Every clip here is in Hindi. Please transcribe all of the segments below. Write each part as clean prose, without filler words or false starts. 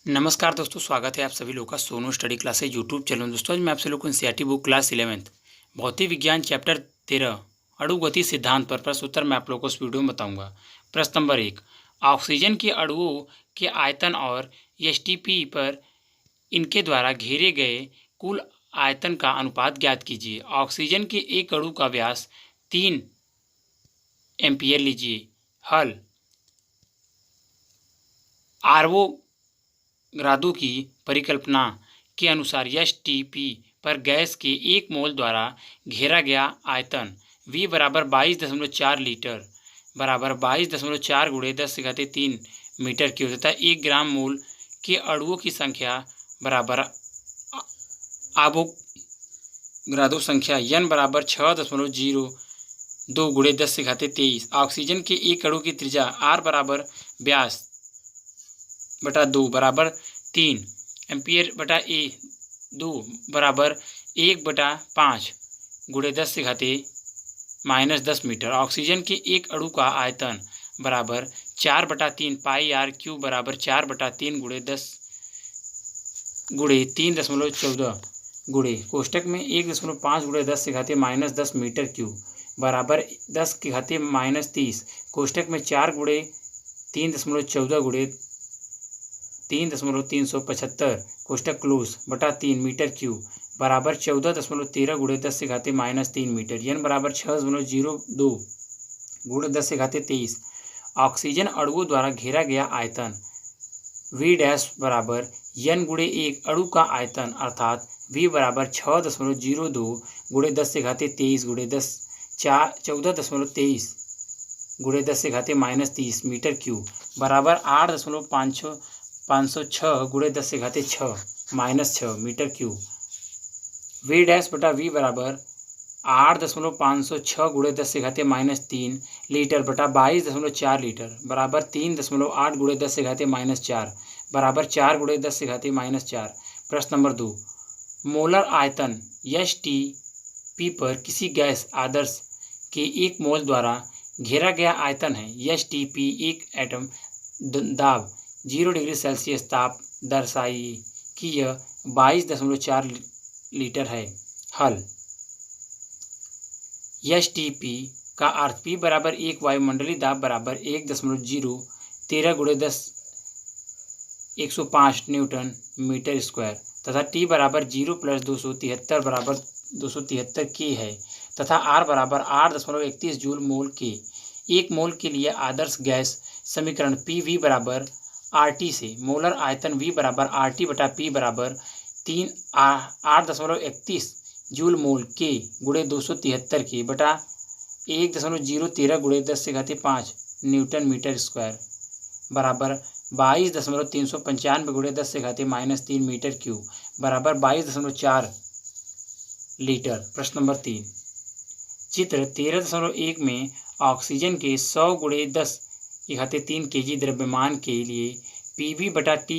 नमस्कार दोस्तों, स्वागत है आप सभी लोगों का Sonu study classes YouTube channel. दोस्तों आज मैं आपसे लोग को एनसीईआरटी बुक क्लास 11th भौतिक विज्ञान चैप्टर 13 अणु गति सिद्धांत पर प्रश्न उत्तर मैं आप लोगों को इस वीडियो में बताऊंगा। प्रश्न नंबर 1, ऑक्सीजन के अणुओं के आयतन और एसटीपी पर इनके द्वारा घेरे गए कुल आयतन का अनुपात ज्ञात कीजिए। ऑक्सीजन के एक अणु का व्यास 3 एम्पियर लीजिए। हल आरवो ग्रादू की परिकल्पना के अनुसार एसटीपी पर गैस के 1 मोल द्वारा घेरा गया आयतन V बराबर 22.4 लीटर बराबर 22.4 गुणे 10⁻³ मीटर क्यूब तथा 1 ग्राम मोल के अणुओं की संख्या बराबर आवोगाद्रो संख्या N बराबर 6.02 गुणे 10⁻23। ऑक्सीजन के एक अणु की त्रिज्या R बराबर व्यास बटा 2 बराबर 3 एम्पियर बटा ए 2 बराबर 1/5 गुणे 10⁻⁻10 मीटर। ऑक्सीजन के एक अणु का आयतन बराबर 4/3 पाई आर क्यूब बराबर 4/3 गुणे 10 गुणे 3.14 गुणे कोष्टक में 1.5 गुणे 10⁻⁻10 मीटर क्यूब बराबर 10⁻30 कोष्टक में 4 गुणे 3.14 गुणे 3.375 कोष्टक क्लोज बटा 3 मीटर क्यूब बराबर 14.13 गुणे 10⁻³ मीटर। N बराबर 6.02 गुणे 10⁻23। ऑक्सीजन अणुओं द्वारा घेरा गया आयतन V डैश बराबर N गुणे 1 अणु का आयतन अर्थात V बराबर 6.02 गुणे 10⁻23 गुणे 14.23 गुणे 10⁻³ मीटर क्यूब बराबर 8.506 गुणे 10⁻6 मीटर क्यूब। V डैश बटा V बराबर 8.506 गुणे 10⁻³ लीटर बटा 22.4 लीटर बराबर 3.8 गुणे 10⁻4 बराबर 4 गुणे 10⁻4। प्रश्न नंबर 2, मोलर आयतन एसटीपी पर किसी गैस आदर्श के 1 मोल द्वारा घेरा गया आयतन है। एसटीपी एक एटम दाब 0 डिग्री सेल्सियस ताप दर्शाइए कि यह 22.4 लीटर है। हल एसटीपी का अर्थ P बराबर 1 वायुमंडलीय दाब बराबर 1.013 गुणे 10⁻105 न्यूटन मीटर स्क्वायर तथा T बराबर 0 + 273 बराबर 273 के है तथा R बराबर 8.31 जूल मोल के 1 मोल के लिए आदर्श गैस समीकरण PV बराबर RT से मोलर आयतन V बराबर RT बटा P बराबर 8.31 जूल मोल के गुणे 273 के बटा 1.013 गुणे 10⁻5 न्यूटन मीटर स्क्वायर बराबर 22.395 गुणे 10⁻³ मीटर क्यूब बराबर 22.4 लीटर। प्रश्न नंबर 3, चित्र 13.1 में ऑक्सीजन के 100 गुणे 10⁻³ kg द्रव्यमान के लिए PV बटा T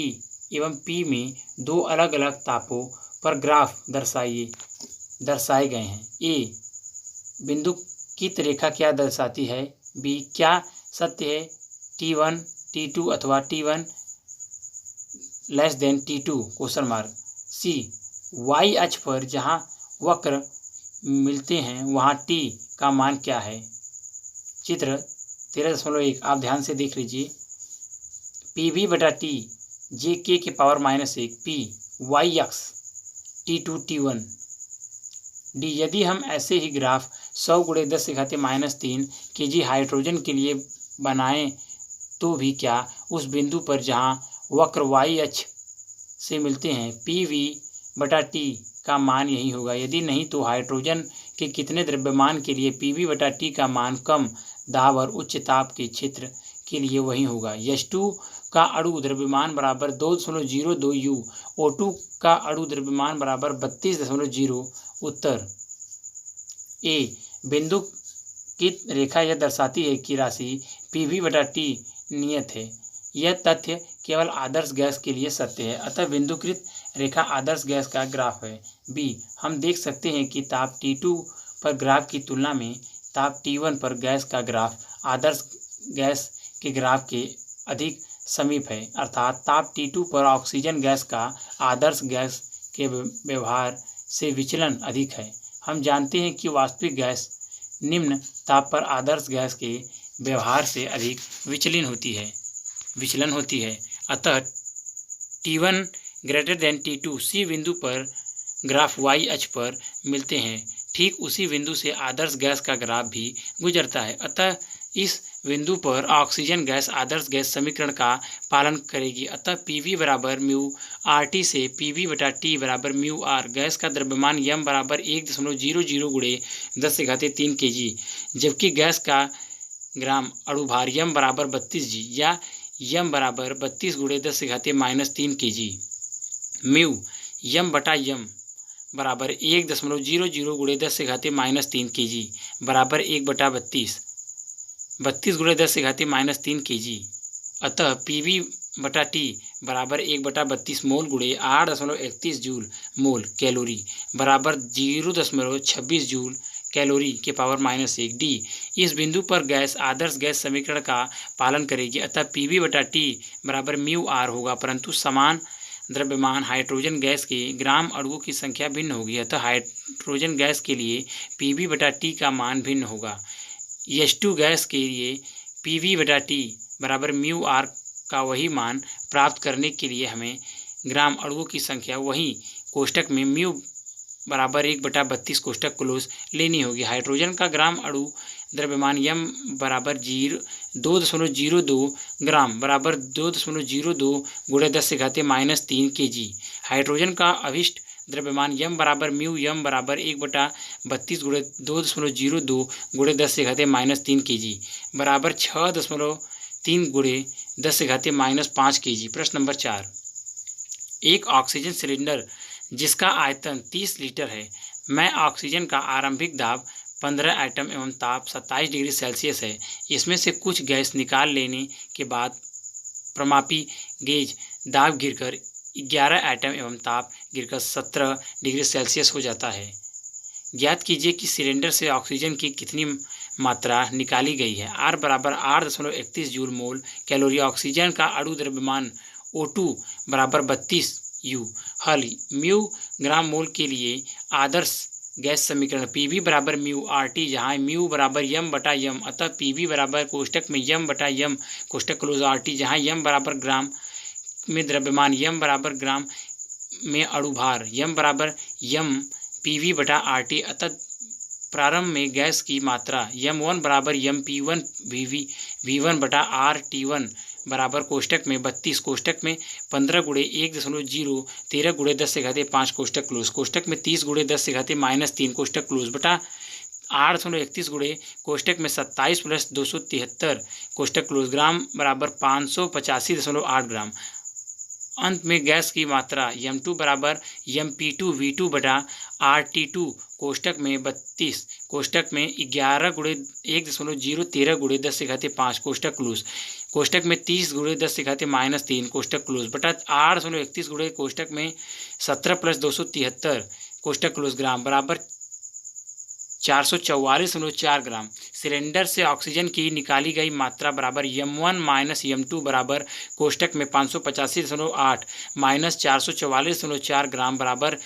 एवं P में 2 अलग अलग तापों पर ग्राफ दर्शाए गए हैं। A, बिंदुकित रेखा क्या दर्शाती है? B, क्या सत्य है T1 T2 अथवा T1 < T2 question mark. C, y अक्ष पर जहाँ वक्र मिलते हैं वहाँ T का मान क्या है? चित्र 13.1 आप ध्यान से देख लीजिए। PV बटा T JK के पावर -1 P y अक्ष T2 T1 D, यदि हम ऐसे ही ग्राफ 100 गुणे 10⁻³ kg हाइड्रोजन के लिए बनाएं तो भी क्या उस बिंदु पर जहां वक्र y अक्ष से मिलते हैं PV बटा T का मान यही होगा? यदि नहीं तो हाइड्रोजन के कितने द्रव्यमान के लिए PV बटा T का मान कम दाब और उच्च ताप के क्षेत्र के लिए वही होगा? H2 का अणु द्रव्यमान बराबर 2.02 U, O2 का अणु द्रव्यमान बराबर 32.0। उत्तर A, बिंदु की रेखा यह दर्शाती है कि राशि PV बटा T नियत है। यह तथ्य केवल आदर्श गैस के लिए सत्य है, अतः बिंदुकृत रेखा आदर्श गैस का ग्राफ है। B, हम देख सकते हैं कि ताप T2 पर ग्राफ की तुलना में ताप T1 पर गैस का ग्राफ आदर्श गैस के ग्राफ के अधिक समीप है, अर्थात ताप T2 पर ऑक्सीजन गैस का आदर्श गैस के व्यवहार से विचलन अधिक है। हम जानते हैं कि वास्तविक गैस निम्न ताप पर आदर्श गैस के व्यवहार से अधिक विचलन होती है। अतः T1 greater than T2 C बिंदु पर ग्राफ y अक्ष पर मिलते हैं। ठीक उसी बिंदु से आदर्श गैस का ग्राफ भी गुजरता है। अतः इस बिंदु पर ऑक्सीजन गैस आदर्श गैस समीकरण का पालन करेगी। अतः PV बराबर म्यू RT से PV बटा T बराबर म्यू R। गैस का द्रव्यमान m बराबर 1.00 गुणे 10⁻³ kg, जबकि गैस का ग्राम अणुभार m बराबर 32 g या m बराबर 32 गुणे 10⁻³ kg। म्यू m बटा m बराबर 1.00 गुणे 10⁻³ kg बराबर 1/32, 32 गुणे 10⁻³ kg। अतः PV बटा T बराबर 1/32 मोल गुणे 8.31 जूल मोल कैलोरी बराबर 0.26 जूल कैलोरी के पावर -1 D। इस बिंदु पर गैस आदर्श गैस समीकरण का पालन करेगी। अतः PV बटा T बराबर म्यू R होगा, परंतु समान द्रव्यमान हाइड्रोजन गैस के ग्राम अणुओं की संख्या भिन्न होगी। अतः हाइड्रोजन गैस के लिए PV बटा T का मान भिन्न होगा। H2 गैस के लिए PV बटा T बराबर म्यू R का वही मान प्राप्त करने के लिए हमें ग्राम अणुओं की संख्या वही कोष्टक में म्यू बराबर 1/32 कोष्टक क्लोज लेनी होगी। हाइड्रोजन का ग्राम अणु द्रव्यमान m बराबर 2.02 ग्राम बराबर 2.02 गुणे 10⁻³ kg। हाइड्रोजन का अभिष्ट द्रव्यमान m बराबर म्यू m बराबर 1/32 गुणे 2.02 गुणे 10⁻³ kg बराबर 6.3 गुणे 10⁻5 kg। प्रश्न नंबर 4। एक ऑक्सीजन सिलेंडर जिसका आयतन 30 लीटर है, में ऑक्सीजन का आरंभिक दाब 15 एटम एवं ताप 27 डिग्री सेल्सियस है। इसमें से कुछ गैस निकाल लेने के बाद प्रमापी गेज दाब गिरकर 11 एटम एवं ताप गिरकर 17 डिग्री सेल्सियस हो जाता है। ज्ञात कीजिए कि सिलेंडर से ऑक्सीजन की कितनी मात्रा निकाली गई है। R बराबर 8.31 जूल मोल कैलोरी। ऑक्सीजन का अणु द्रव्यमान O2 बराबर 32 U। हल म्यू ग्राम मोल के लिए आदर्श गैस समीकरण PV बराबर म्यू RT, जहाँ म्यू बराबर m बटा m। अतः PV बराबर कोष्टक में m बटा m कोष्टक क्लोज RT, जहाँ m बराबर ग्राम में द्रव्यमान, m बराबर ग्राम में अणुभार, m बराबर m PV बटा RT। अतः प्रारंभ में गैस की मात्रा m1 बराबर m P1 V1 बटा RT1 बराबर कोष्टक में 32 कोष्टक में 15 गुणे 1.0 13 गुणे 10⁻5 कोष्टक क्लोज, कोष्टक में 30 गुणे 10⁻³ कोष्टक क्लोज बटा 8.31 गुणे कोष्टक में 27 + 273 कोष्टक क्लोज ग्राम बराबर 585.8 ग्राम। अंत में गैस की मात्रा m2 बराबर m P2 V2 बटा RT2 कोष्टक में 32 कोष्टक में 11 गुणे 1.0 13 गुणे 10⁻5 कोष्टक क्लोज, कोष्टक में 30 गुणे 10⁻³ कोष्टक क्लोज बटा 8.31 गुणे कोष्टक में 17 + 273 कोष्टक क्लोज ग्राम बराबर 444.4 ग्राम। सिलेंडर से ऑक्सीजन की निकाली गई मात्रा बराबर m1 माइनस m2 बराबर कोष्टक में 585.8 माइनस 444.4 ग्राम बराबर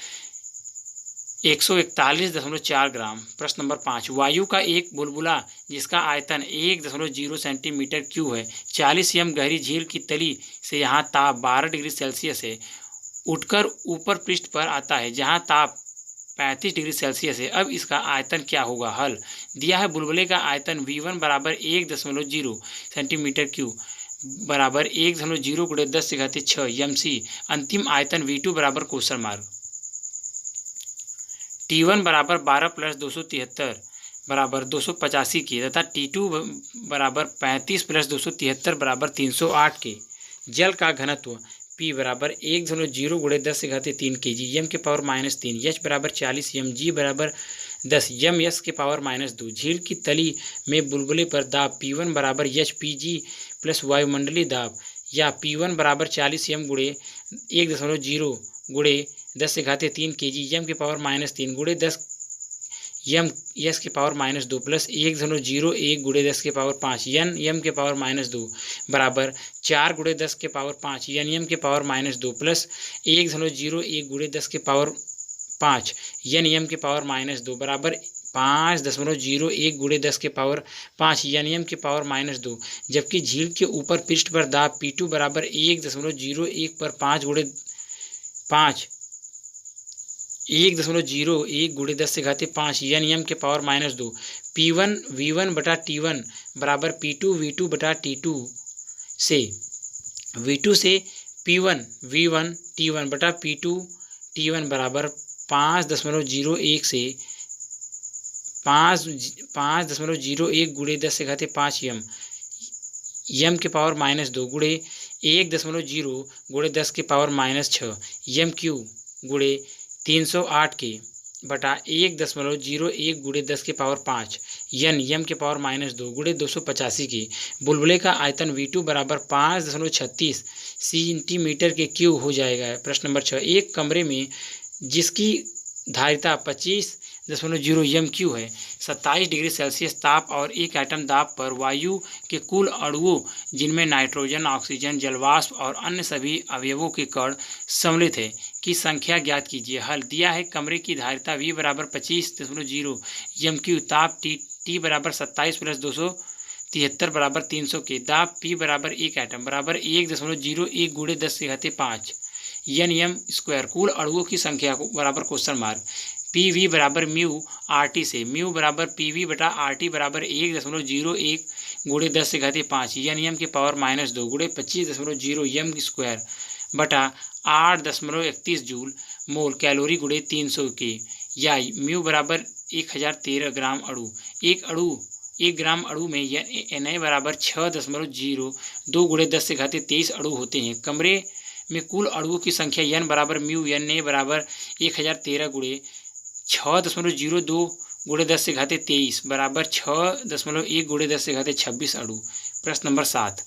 141.4 ग्राम। प्रश्न नंबर 5। वायु का एक बुलबुला जिसका आयतन 1.0 सेंटीमीटर क्यूब है 40 m गहरी झील की तली से यहाँ ताप 12 डिग्री सेल्सियस है, उठकर ऊपर पृष्ठ पर आता है जहाँ ताप 35 डिग्री सेल्सियस है। अब इसका आयतन क्या होगा। हल दिया है। बुलबुले का आयतन V1 बराबर 1.0 सेंटीमीटर क्यूब बराबर 1.0 गुणे 10⁻6 mc। अंतिम आयतन V2 बराबर क्वेश्चन मार्क। T1 बराबर 12 + 273 बराबर 285 के तथा T2 बराबर 35 + 273 बराबर 308 के। जल का घनत्व P बराबर 1.0 गुणे 10⁻³ kg m के पावर -3, H बराबर 40 m, G बराबर 10 m s के पावर -2। झील की तली में बुलबुले पर दाब P1 बराबर HPG प्लस वायुमंडलीय दाब या P1 बराबर 40 m गुणे 1.0 गुणे 10⁻³ kg m के पावर -3 गुणे 10 यम यस के पावर -2 प्लस 1.01 गुणे 10 के पावर 5 यन यम के पावर -2 बराबर 4 गुणे 10 के पावर 5 यन यम के पावर -2 प्लस 1.01 गुणे 10 के पावर 5 यन यम के पावर -2 बराबर 5.01 गुणे 10 के पावर 5 यन यम के पावर -2। जबकि झील के ऊपर पृष्ठ पर दाब P2 बराबर 1.01 पर 5 गुणे 1.01 गुणे 10 से घाते 5 यन यम के पावर -2। P1 V1 बटा T1 बराबर P2 V2 बटा T2 से V2 से P1 V1 T1 बटा P2 T1 बराबर 5.01 से 5.01 गुणे 10 से घाते 5 यम के पावर -2 गुणे 1.0 गुणे 10 के पावर -6 यम क्यू गुणे 308 के बटा 1.01 गुणे 10 के पावर 5 यन यम के पावर -2 गुणे 285 के बुलबुले का आयतन V2 बराबर 5.36 सेंटीमीटर के क्यूब हो जाएगा। प्रश्न नंबर 6, एक कमरे में जिसकी धारिता 25.0 यम क्यू है, 27 डिग्री सेल्सियस ताप और 1 एटम दाब पर वायु के कुल अणुओं जिनमें नाइट्रोजन, ऑक्सीजन, जलवाष्प और अन्य सभी अवयवों के कण सम्मिलित है की संख्या ज्ञात कीजिए। हल दिया है कमरे की धारिता V बराबर 25.0 यम क्यू, ताप T बराबर 27 प्लस 273 बराबर 300 के, दाब P बराबर 1 एटम बराबर 1.01 गुणे 10 से घाते 5 यन यम स्क्वायर, कुल अणुओं की संख्या को बराबर क्वेश्चन मार्क PV बराबर म्यू RT से, म्यू बराबर PV बटा RT बराबर 1.01 गुणे 10 से घाते 5 यन यम के पावर -2 गुणे 25.0 यम स्क्वायर बटा 8.31 जूल मोल कैलोरी गुणे 300 के, या म्यू बराबर 1013 ग्राम अणु। एक ग्राम अणु में Na बराबर 6.02 गुणे 10 से घाते 23 अणु होते हैं। कमरे में कुल अणुओं की संख्या n बराबर म्यू Na बराबर 1013 गुणे 6.02 गुणे 10 से घाते 23 बराबर 6.1 गुणे 10 से घाते 26 अणु। प्रश्न नंबर 7,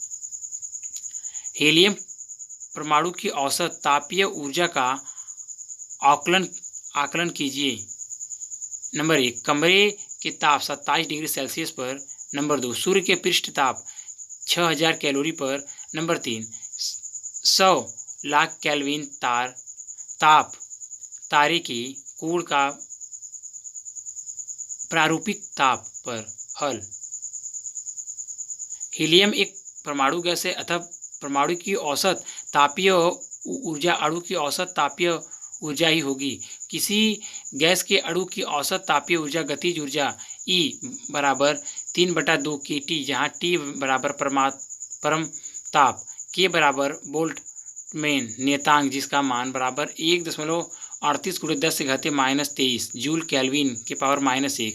हीलियम परमाणु की औसत तापीय ऊर्जा का आकलन कीजिए। नंबर 1, कमरे के ताप 27 डिग्री सेल्सियस पर। नंबर 2, सूर्य के पृष्ठ ताप 6000 कैलोरी पर। नंबर 3, 100 लाख केल्विन ताप तारे के कोण का प्रारूपिक ताप पर। हल, हीलियम एक परमाणु गैस है अतः परमाणु की औसत तापीय ऊर्जा अणु की औसत तापीय ऊर्जा ही होगी। किसी गैस के अणु की औसत तापीय ऊर्जा गतिज ऊर्जा E बराबर 3/2 kT, जहाँ T बराबर परम ताप, K बराबर बोल्ट्जमैन नियतांक जिसका मान बराबर 1.38 गुणे 10 से घाते -23 जूल केल्विन के पावर -1।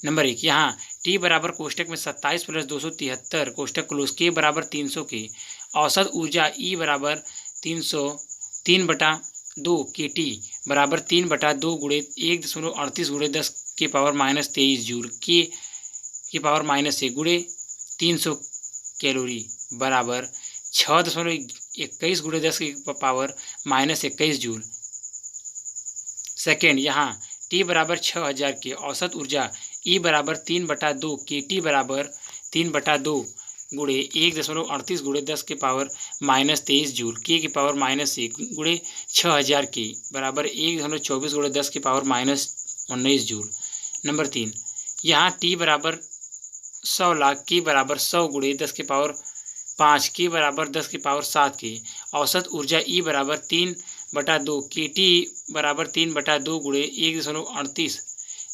नंबर 1, यहाँ T बराबर कोष्टक में 27 प्लस 273 कोष्टक क्लोज, K बराबर 300 के, औसत ऊर्जा E बराबर 3/2 kT बराबर 3/2 गुणे 1.38 गुणे 10 के पावर -23 जूल, K के पावर -1 गुणे 300 कैलोरी बराबर 6.21 गुणे 10 के पावर -21 जूल। सेकेंड, यहाँ T बराबर 6000 के, औसत ऊर्जा E बराबर 3/2 kT बराबर 3/2 गुणे 1.38 गुणे 10 के पावर -23 जूल, K के पावर -1 गुणे 6000 के बराबर 1.24 गुणे 10 के पावर -19 जूल। नंबर 3, यहाँ T बराबर 100 लाख, K बराबर 100 गुणे 10 के पावर 5, K बराबर 10 के पावर 7 के, औसत ऊर्जा E बराबर 3/2 kT बराबर 3/2 गुणे 1.38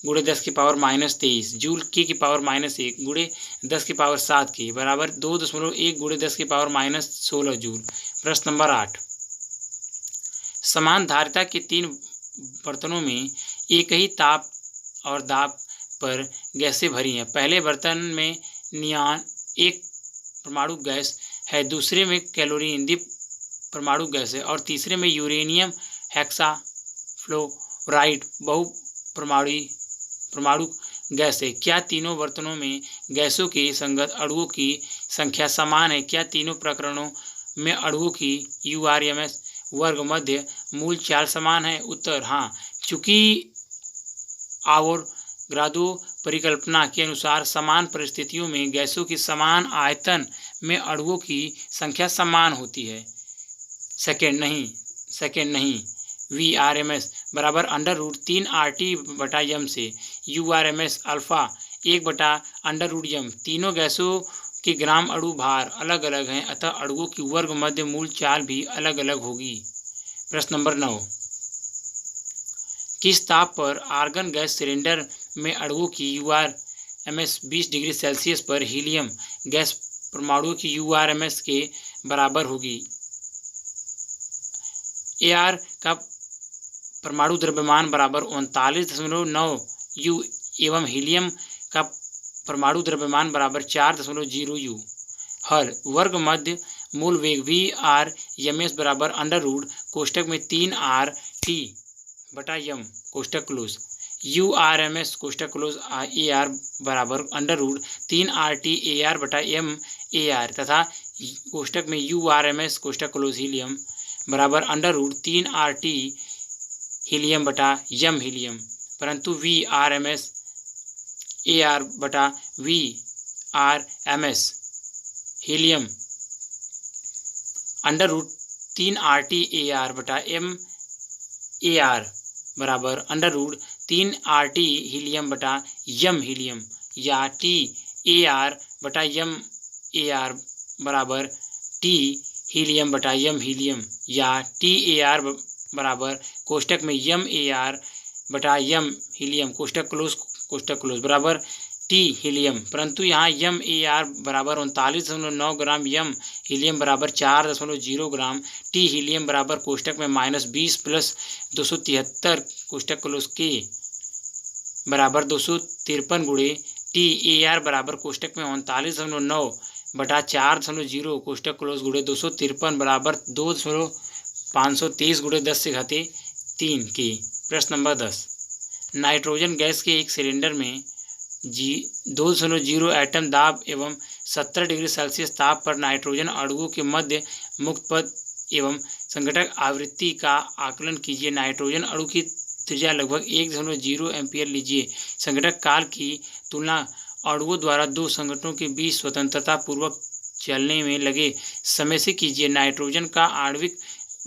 गुणे 10 की पावर -23 जूल, K की पावर -1 गुणे 10 की पावर 7 के बराबर 2.1 गुणे 10 की पावर -16 जूल। प्रश्न नंबर 8, समान धारिता के 3 बर्तनों में एक ही ताप और दाब पर गैसें भरी हैं। पहले बर्तन में नियॉन एक परमाणु गैस है, दूसरे में क्लोरीन द्वि परमाणु गैस है और तीसरे में यूरेनियम हेक्साफ्लोराइड बहु परमाणु गैस है। क्या तीनों बर्तनों में गैसों के संगत अणुओं की संख्या समान है? क्या तीनों प्रकरणों में अणुओं की URMS वर्ग मध्य मूल चाल समान है? उत्तर हाँ, चूंकि ग्रादो परिकल्पना के अनुसार समान परिस्थितियों में गैसों की समान आयतन में अणुओं की संख्या समान होती है। सेकेंड नहीं VRMS बराबर √3RT/m से URMS अल्फा 1/√m। तीनों गैसों के ग्राम अणु भार अलग अलग हैं, अतः अणुओं की वर्ग मध्य मूल चाल भी अलग अलग होगी। प्रश्न नंबर 9, किस ताप पर आर्गन गैस सिलेंडर में अणुओं की URMS 20 डिग्री सेल्सियस पर हीलियम गैस परमाणुओं की URMS के बराबर होगी? AR का परमाणु द्रव्यमान बराबर 39.9 U एवं हीलियम का परमाणु द्रव्यमान बराबर 4.0 U। हल वर्ग मध्य मूल वेग VRMS बराबर कोष्टक में 3RT/m कोष्टक क्लोज URMS कोष्टक क्लोज AR बराबर √3RT/m AR तथा कोष्टक में URMS कोष्टक क्लोज हीलियम बराबर √3RT हीलियम/m हीलियम, परंतु VRMS AR/VRMS helium √3RT AR/m AR बराबर √3RT हीलियम/m हीलियम या T AR/m AR बराबर T हीलियम/m हीलियम या T AR बराबर कोष्टक में m AR/m हीलियम कोष्टक क्लोज बराबर T हीलियम, परंतु यहाँ m AR बराबर 39.9 ग्राम m हीलियम बराबर 4.0 ग्राम T हीलियम बराबर कोष्टक में -20 + 273 कोष्टक क्लोज K बराबर 253 गुणे T AR बराबर कोष्टक में 39.9/4.0 कोष्टक क्लोज गुणे 253 बराबर 2.523 गुणे 10⁻³ के। प्रश्न नंबर 10, नाइट्रोजन गैस के एक सिलेंडर में 2.0 एटम दाब एवं 70 डिग्री सेल्सियस ताप पर नाइट्रोजन अणुओं के मध्य मुक्त पद एवं संघटक आवृत्ति का आकलन कीजिए। नाइट्रोजन अणु की त्रिज्या लगभग 1.0 एम्पीयर लीजिए। संघटक काल की तुलना अणुओं द्वारा दो संगठनों के बीच स्वतंत्रता पूर्वक चलने में लगे समय से कीजिए। नाइट्रोजन का आणविक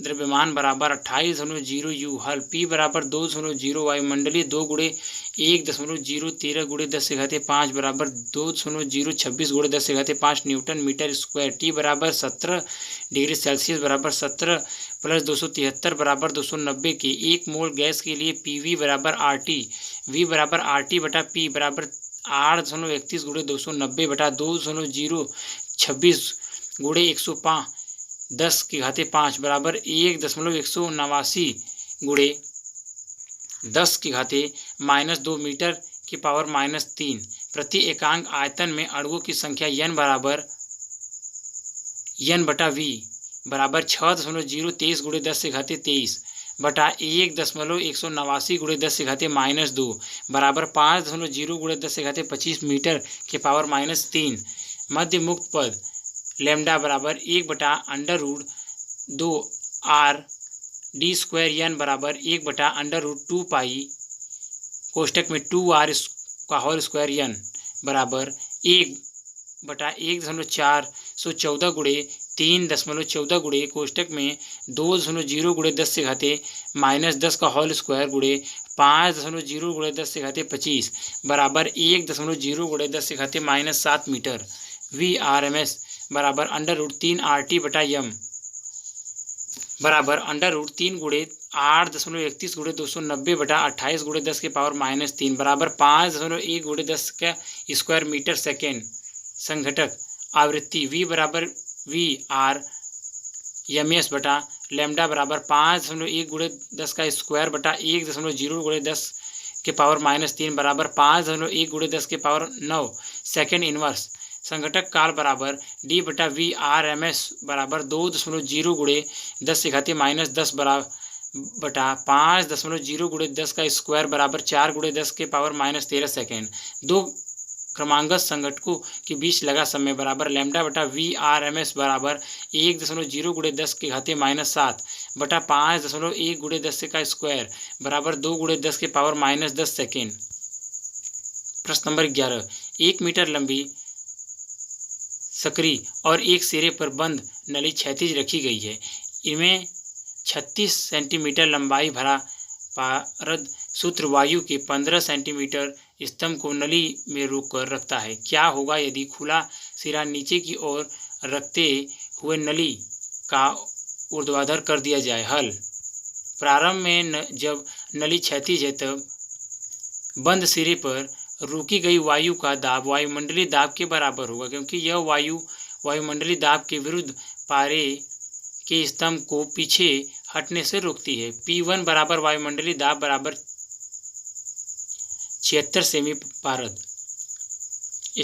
द्रव्यमान बराबर 28.0 U। हल P बराबर 2.0 वायुमंडलीय 2 गुणे 1.013 गुणे 10⁵5 बराबर 2.026 गुणे 10⁵5 न्यूटन मीटर स्क्वायर। T बराबर 17 डिग्री सेल्सियस बराबर 17 + 273 बराबर 290 के। 1 मोल गैस के लिए PV बराबर RT, V बराबर RT/P बराबर 8.31 गुणे 290/2.026 गुणे 105 10⁵5 बराबर 1.189 गुणे 10⁻⁻2 मीटर की पावर -3 प्रति एकांक आयतन में अणुओं की संख्या n बराबर n/V बराबर 6.023 गुणे 10⁻23 बटा 1.189 गुणे 10⁻² बराबर 5.0 गुणे 10⁻25 मीटर के पावर -3। मध्य मुक्त पद लैम्डा बराबर 1/2RD² बराबर 1/√2 पाई कोष्टक में 2R² बराबर 1/1.414 गुणे 3.14 गुणे कोष्टक में 2.0 गुणे 10⁻10² गुणे 5.0 गुणे 10⁻25 बराबर 1.0 गुणे 10⁻7 मीटर। VRMS बराबर √3RT/m बराबर √3 गुणे 8.31 गुणे 290/28 गुणे 10⁻³ बराबर 5.1 गुणे 10² मीटर सेकेंड। संघटक आवृत्ति V बराबर VRMS बटा लैम्डा बराबर 5.1 गुणे 10² बटा 1.0 गुणे 10⁻³ बराबर 5.1 गुणे 10⁻9 सेकेंड इनवर्स। संघटक काल बराबर D/VRMS बराबर 2.0 गुणे 10⁻10 बटा 5.0 गुणे 10² बराबर 4 गुणे 10⁻13 सेकेंड। दो क्रमांगत संघटकों के बीच लगा समय बराबर λ/VRMS बराबर 1.0 गुणे 10⁻7 बटा 5.1 गुणे 10² बराबर 2 गुणे 10⁻10 सेकेंड। प्रश्न नंबर 11, 1 मीटर लंबी सकरी और एक सिरे पर बंद नली क्षैतिज रखी गई है। इनमें 36 सेंटीमीटर लंबाई भरा पारद सूत्र वायु के 15 सेंटीमीटर स्तंभ को नली में रोककर रखता है। क्या होगा यदि खुला सिरा नीचे की ओर रखते हुए नली का ऊर्ध्वाधर कर दिया जाए? हल: प्रारंभ में जब नली क्षैतिज है तब बंद सिरे पर रोकी गई वायु का दाब वायुमंडलीय दाब के बराबर होगा, क्योंकि यह वायु वायुमंडलीय दाब के विरुद्ध पारे के स्तंभ को पीछे हटने से रोकती है। P1 बराबर वायुमंडलीय दाब बराबर 76 सेमी पारद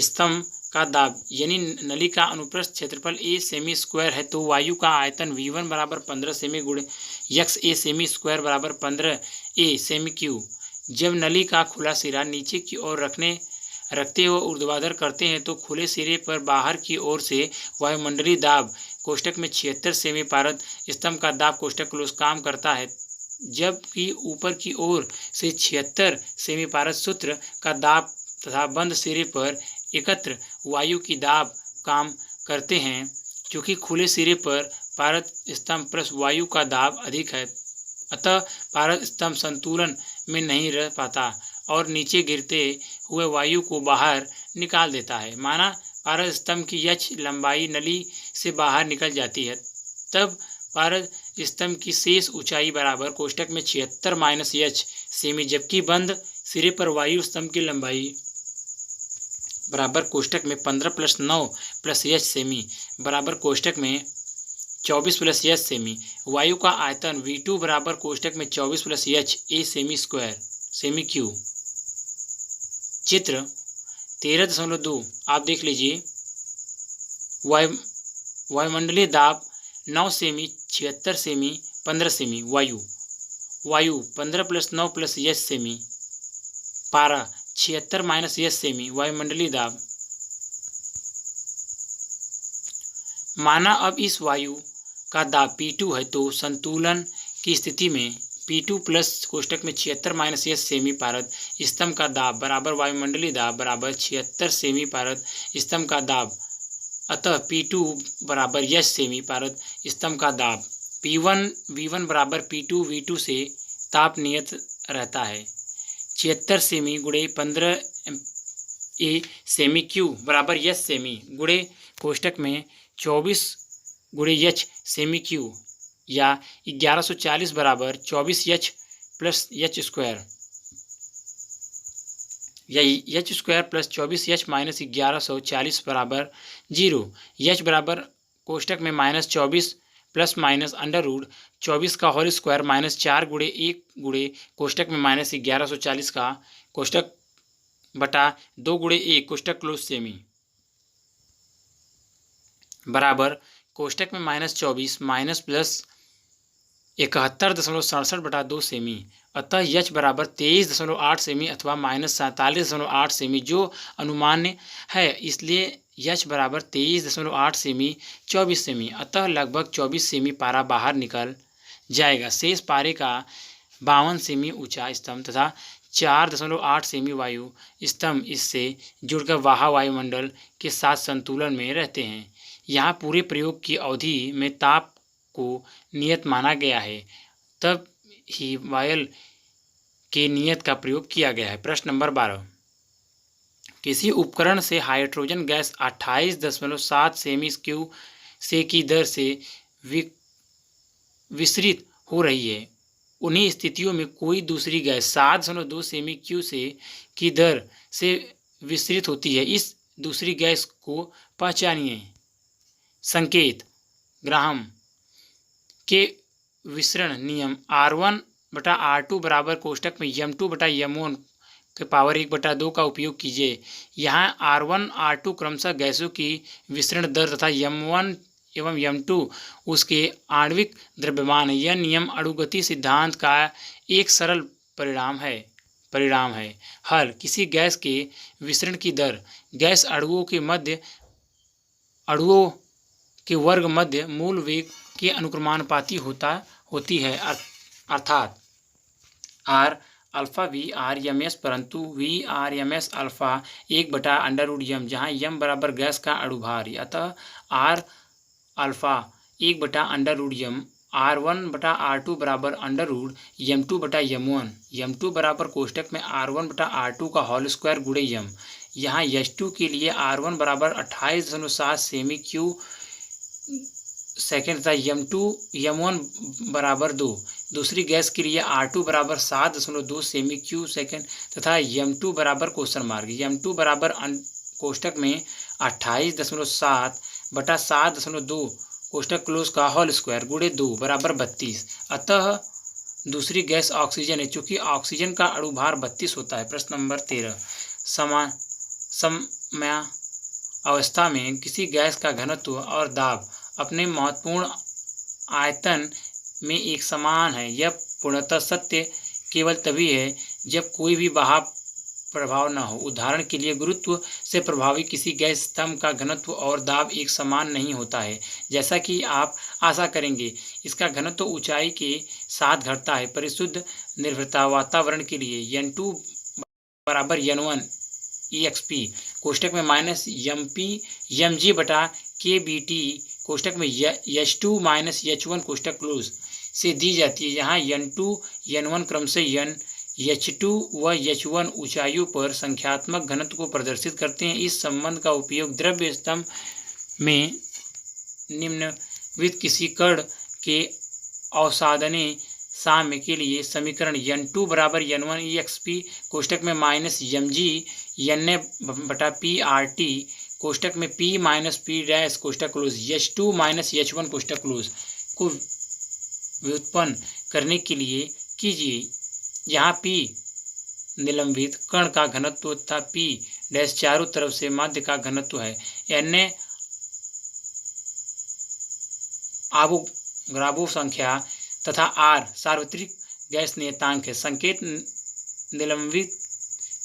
स्तंभ का दाब यानी नली का अनुप्रस्थ क्षेत्रफल A सेमी स्क्वायर है, तो वायु का आयतन V1 बराबर 15 सेमी गुणे यक्स A सेमी स्क्वायर बराबर 15 A सेमी क्यू। जब नली का खुला सिरा नीचे की ओर रखते हुए ऊर्ध्वाधर करते हैं तो खुले सिरे पर बाहर की ओर से वायुमंडलीय दाब कोष्ठक में 76 सेमी पारद स्तंभ का दाब कोष्ठक क्लोज काम करता है, जबकि ऊपर की ओर से 76 सेमी पारद सूत्र का दाब तथा बंद सिरे पर एकत्र वायु की दाब काम करते हैं। क्योंकि खुले सिरे पर पारद स्तंभ प्लस वायु का दाब अधिक है, अतः पारद स्तंभ संतुलन में नहीं रह पाता और नीचे गिरते हुए वायु को बाहर निकाल देता है। माना पारद स्तंभ की यच लंबाई नली से बाहर निकल जाती है, तब पारद स्तंभ की शेष ऊंचाई बराबर कोष्ठक में 76 माइनस यच सेमी, जबकि बंद सिरे पर वायु स्तंभ की लंबाई बराबर कोष्ठक में 15 प्लस 9 प्लस यच सेमी बराबर कोष्ठक में 24 प्लस यच सेमी। वायु का आयतन V2 बराबर कोष्ठक में 24 plus h A semi square semi Q. चित्र 13.2 आप देख लीजिए। वायुमंडलीय दाब 9 सेमी 76 सेमी 15 सेमी। वायु 15 प्लस 9 प्लस यच सेमी। पारा 76 माइनस यच सेमी। वायुमंडलीय दाब। माना अब इस वायु का दाब P2 है, तो संतुलन की स्थिति में P2 प्लस कोष्ठक में 76 माइनस यच सेमी पारद स्तंभ का दाब बराबर वायुमंडलीय दाब बराबर 76 सेमी पारद स्तंभ का दाब, अतः P2 बराबर यच सेमी पारद स्तंभ का दाब। P1 V1 बराबर P2 V2 से ताप नियत रहता है। 76 सेमी गुणे 15 A सेमी क्यू बराबर यच सेमी गुणे कोष्ठक में 24 गुणे यच सेमी क्यू या 1140 बराबर 24 यच प्लस यच स्क्वायर या H square plus 24 H minus 1140 बराबर 0। यच बराबर कोष्ठक में minus 24 plus minus under root 24 का होल स्क्वायर माइनस 4 गुणे 1 गुणे कोष्ठक में माइनस 1140 का कोष्ठक बटा 2 गुणे 1 कोष्ठक क्लोज सेमी बराबर कोष्ठक में माइनस 24 माइनस प्लस 71.67 बटा 2 सेमी। अतः यच बराबर 23.8 सेमी अथवा माइनस 47.8 सेमी, जो अनुमान्य है, इसलिए यच बराबर 23.8 सेमी 24 सेमी, अतः लगभग 24 सेमी पारा बाहर निकल जाएगा। शेष पारे का 52 सेमी ऊंचा स्तंभ तथा 4.8 सेमी वायु स्तंभ इससे जुड़कर बाह्य वायुमंडल के साथ संतुलन में रहते हैं। यहाँ पूरे प्रयोग की अवधि में ताप को नियत माना गया है, तब ही वायल के नियत का प्रयोग किया गया है। प्रश्न नंबर 12, किसी उपकरण से हाइड्रोजन गैस 28.7 सेमी क्यू से की दर से विसरित हो रही है। उन्हीं स्थितियों में कोई दूसरी गैस 7.2 सेमी क्यू से की दर से विसरित होती है। इस दूसरी गैस को पहचानिए। संकेत: ग्राहम के विसरण नियम R1 बटा R2 बराबर कोष्ठक में M2 बटा M1 के पावर 1/2 का उपयोग कीजिए। यहाँ R1 R2 क्रमशः गैसों की विसरण दर तथा M1 एवं M2 उसके आणविक द्रव्यमान है। यह नियम अणुगति सिद्धांत का एक सरल परिणाम है। हल: किसी गैस के विसरण की दर गैस अणुओं के वर्ग मध्य मूल वेग के अनुक्रमानुपाती होती है, अर्थात R alpha V R M S, परंतु V R M S alpha 1/√m, जहाँ m बराबर गैस का अणुभार, अतः आर अल्फा 1/√m, R1/R2 बराबर √m2/m1, m2 बराबर कोष्टक में R1/R2 का होल स्क्वायर गुणे m। यहाँ H2 के लिए R1 बराबर 28.7 सेमी क्यू सेकेंड तथा m1 बराबर 2। दूसरी गैस के लिए R2 बराबर 7.2 सेमी क्यू सेकेंड तथा m2 बराबर क्वेश्चन मार्क, m2 बराबर कोष्टक में 28.7/7.2 कोष्टक क्लोज का होल स्क्वायर गुणे 2 बराबर 32। अतः दूसरी गैस ऑक्सीजन है, चूंकि ऑक्सीजन का अणुभार 32 होता है। प्रश्न नंबर 13, समयावस्था में किसी गैस का घनत्व और दाब अपने महत्वपूर्ण आयतन में एक समान है। यह पूर्णतः सत्य केवल तभी है जब कोई भी बाह्य प्रभाव न हो। उदाहरण के लिए गुरुत्व से प्रभावी किसी गैस स्तंभ का घनत्व और दाब एक समान नहीं होता है। जैसा कि आप आशा करेंगे, इसका घनत्व ऊंचाई के साथ घटता है। परिशुद्ध निर्भरता वातावरण के लिए n2 बराबर n1 exp कोष्टक में -mp mg/kBT कोष्टक में h2 h1 कोष्टक क्लोज से दी जाती है। यहाँ n2 n1 क्रमशः h2 व h1 ऊंचाइयों पर संख्यात्मक घनत्व को प्रदर्शित करते हैं। इस संबंध का उपयोग द्रव्य स्तंभ में निम्नलिखित किसी कण के अवसादने साम्य के लिए समीकरण n2 बराबर n1 exp कोष्टक में -mg Na/P/RT कोष्टक में P - P डैश कोष्टक क्लोज h2 h1 कोष्टक क्लोज को व्युत्पन्न करने के लिए कीजिए। यहाँ P निलंबित कण का घनत्व तथा P डैश चारों तरफ से माध्य का घनत्व है। Na अवोगाद्रो संख्या तथा R सार्वत्रिक गैस नियतांक है। संकेत निलंबित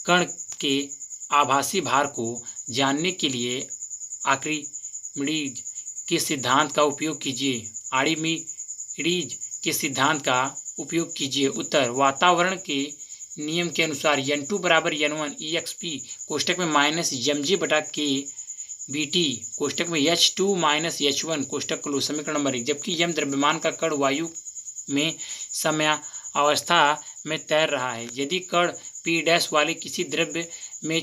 कण के आभासी भार को जानने के लिए आर्किमिडीज के सिद्धांत का उपयोग कीजिए। आर्किमिडीज के सिद्धांत का उपयोग कीजिए। उत्तर, वातावरण के नियम के अनुसार n2 बराबर n1 exp कोष्टक में -mg/kBT कोष्टक में h2 h1 कोष्टक क्लोज समीकरण नंबर 1। जबकि m द्रव्यमान का कण वायु में समयावस्था में तैर रहा है। यदि कण P डैश वाले किसी द्रव्य में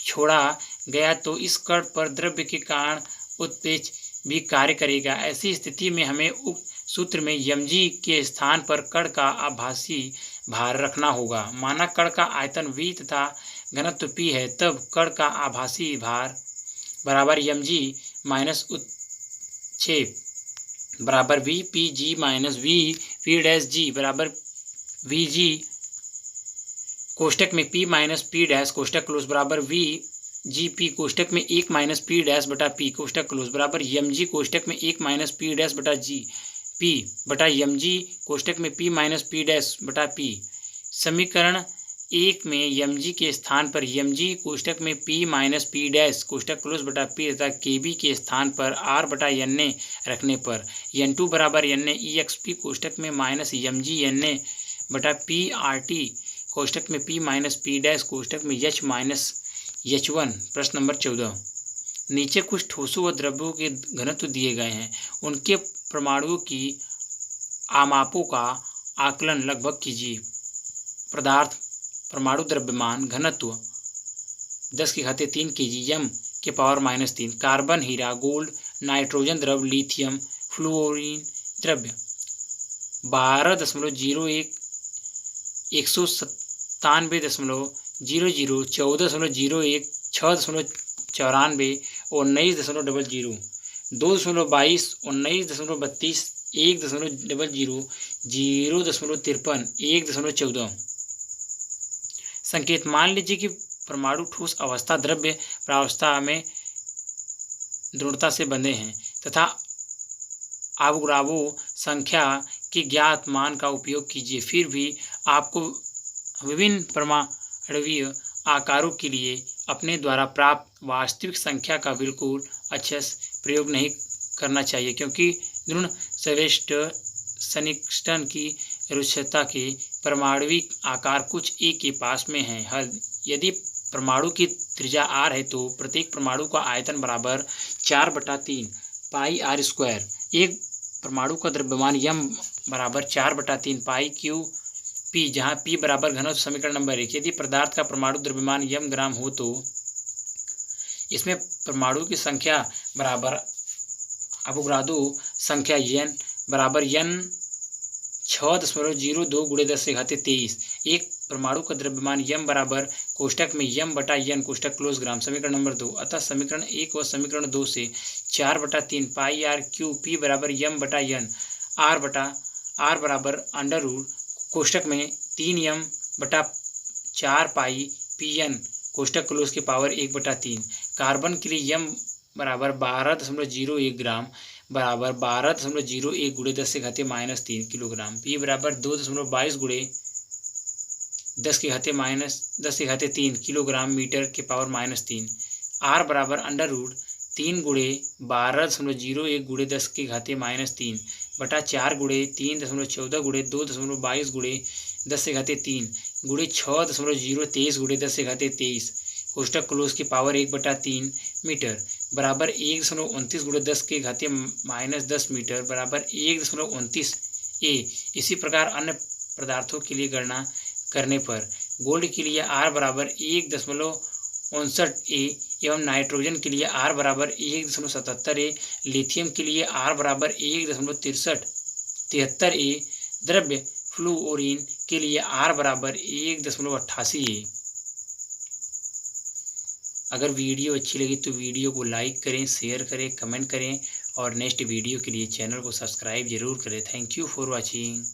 छोड़ा गया तो इस कण पर द्रव्य के कारण उत्प्रेरक भी कार्य करेगा। ऐसी स्थिति में हमें उक्त सूत्र में mg के स्थान पर कण का आभासी भार रखना होगा। माना कण का आयतन v तथा घनत्व p है, तब कण का आभासी भार बराबर mg माइनस उत्क्षेप बराबर vpg minus vp dash g बराबर vg कोष्टक में p माइनस p डैश कोष्टक क्लोज बराबर vgp कोष्टक में 1 माइनस p डैश बटा p कोष्टक क्लोज बराबर mg कोष्टक में 1 माइनस p डैश बटा g p बटा mg कोष्टक में p माइनस p डैश बटा p। समीकरण 1 में mg के स्थान पर mg कोष्टक में p माइनस p डैश कोष्टक क्लोज बटा p तथा kb के स्थान पर r बटा na रखने पर n2 बराबर na exp कोष्टक में माइनस mg na बटा p rt कोष्टक में p माइनस p डैश कोष्टक में h माइनस h1। प्रश्न नंबर 14, नीचे कुछ ठोसों व द्रव्यों के घनत्व दिए गए हैं। उनके परमाणुओं की आमापों का आकलन लगभग कीजिए। पदार्थ परमाणु द्रव्यमान घनत्व 10⁻³ kg m⁻³ कार्बन हीरा गोल्ड नाइट्रोजन द्रव लिथियम फ्लोरीन द्रव्य 12.01 197.00 14.01 6.94 और 19.00 2.22 19.32 1.00 0.53 1.14। संकेत, मान लीजिए कि परमाणु ठोस अवस्था द्रव्य प्रावस्था में दृढ़ता से बंधे हैं तथा अवोगाद्रो संख्या के ज्ञात मान का उपयोग कीजिए। फिर भी आपको विभिन्न परमाणुवीय आकारों के लिए अपने द्वारा प्राप्त वास्तविक संख्या का बिल्कुल अच्छे से प्रयोग नहीं करना चाहिए, क्योंकि ऋण सवेष्ट सन्निकटन की रुक्षता के परमाणविक आकार कुछ ए के पास में है। हल: यदि परमाणु की त्रिज्या r है तो प्रत्येक परमाणु का आयतन बराबर 4/3 पाई आर स्क्वायर। एक परमाणु का द्रव्यमान m बराबर 4/3 पाई क्यू पी, जहाँ p बराबर घनत्व। समीकरण नंबर 1। यदि पदार्थ का परमाणु द्रव्यमान m ग्राम हो तो इसमें परमाणु की संख्या बराबर अवोगाद्रो संख्या n बराबर n 6.02 × 10⁻23। एक परमाणु का द्रव्यमान m बराबर कोष्टक में m/n कोष्टक क्लोज ग्राम। समीकरण नंबर 2। अतः समीकरण 1 व समीकरण 2 से 4/3 पाई आर क्यू पी बराबर m/n r बराबर अंडर रूट कोष्टक में 3m/4 पाई pn कोष्टक क्लोज की पावर 1/3। कार्बन के लिए m बराबर 12.01 ग्राम बराबर 12.01 × 10⁻³ किलोग्राम। p बराबर 2.22 × 10⁻³ किलोग्राम मीटर के पावर -3। r बराबर अंडर रूट 3 × 12.01 × 10⁻³ बटा 4 × 3.14 × 2.22 × 10⁻³ × 6.023 × 10⁻23 कोष्टक क्लोज की पावर 1/3 मीटर बराबर 1.29 × 10⁻−10 मीटर बराबर 1.29 ए। इसी प्रकार अन्य पदार्थों के लिए गणना करने पर गोल्ड के लिए r बराबर 1.59 ए एवं नाइट्रोजन के लिए r बराबर 1.77 ए, लिथियम के लिए r बराबर 1.73 ए, द्रव्य फ्लूओरीन के लिए r बराबर 1.88 ए। अगर वीडियो अच्छी लगी तो वीडियो को लाइक करें, शेयर करें, कमेंट करें और नेक्स्ट वीडियो के लिए चैनल को सब्सक्राइब जरूर करें। Thank you for watching.